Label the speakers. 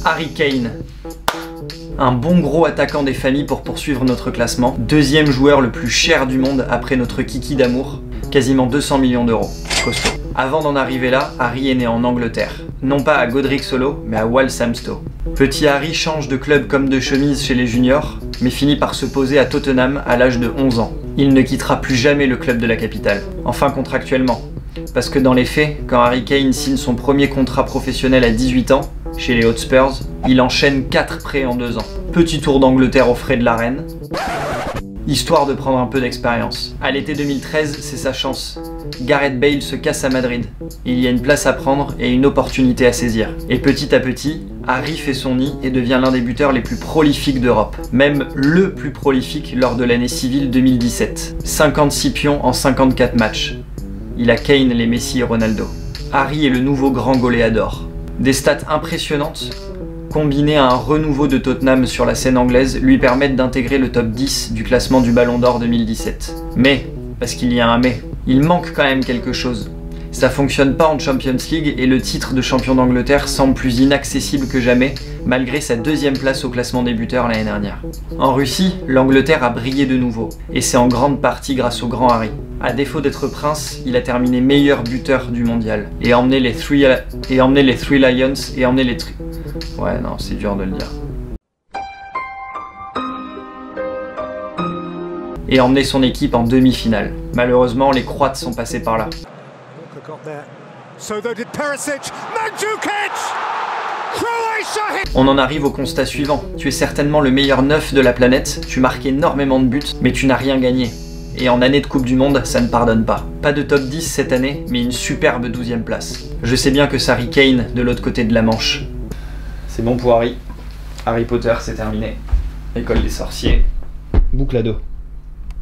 Speaker 1: Harry Kane. Un bon gros attaquant des familles pour poursuivre notre classement. Deuxième joueur le plus cher du monde après notre kiki d'amour. Quasiment 200 millions d'euros. Costaud. Avant d'en arriver là, Harry est né en Angleterre. Non pas à Godric Solo, mais à Walthamstow. Petit Harry change de club comme de chemise chez les juniors, mais finit par se poser à Tottenham à l'âge de 11 ans. Il ne quittera plus jamais le club de la capitale. Enfin contractuellement. Parce que dans les faits, quand Harry Kane signe son premier contrat professionnel à 18 ans, chez les Hotspurs, il enchaîne 4 prêts en 2 ans. Petit tour d'Angleterre aux frais de la reine, histoire de prendre un peu d'expérience. À l'été 2013, c'est sa chance. Gareth Bale se casse à Madrid. Il y a une place à prendre et une opportunité à saisir. Et petit à petit, Harry fait son nid et devient l'un des buteurs les plus prolifiques d'Europe. Même le plus prolifique lors de l'année civile 2017. 56 pions en 54 matchs. Il a Kane, les Messi et Ronaldo. Harry est le nouveau grand goléador. Des stats impressionnantes, combinées à un renouveau de Tottenham sur la scène anglaise, lui permettent d'intégrer le top 10 du classement du Ballon d'Or 2017. Mais, parce qu'il y a un mais, il manque quand même quelque chose. Ça fonctionne pas en Champions League et le titre de champion d'Angleterre semble plus inaccessible que jamais, malgré sa deuxième place au classement des buteurs l'année dernière. En Russie, l'Angleterre a brillé de nouveau, et c'est en grande partie grâce au grand Harry. À défaut d'être prince, il a terminé meilleur buteur du mondial, et emmené les Three Lions, et emmené les Ouais, non, c'est dur de le dire. Et emmené son équipe en demi-finale. Malheureusement, les Croates sont passés par là. On en arrive au constat suivant. Tu es certainement le meilleur neuf de la planète, tu marques énormément de buts, mais tu n'as rien gagné. Et en année de Coupe du Monde, ça ne pardonne pas. Pas de top 10 cette année, mais une superbe 12e place. Je sais bien que c'est Harry Kane de l'autre côté de la Manche. C'est bon pour Harry. Harry Potter, c'est terminé. École des sorciers. Boucle à dos.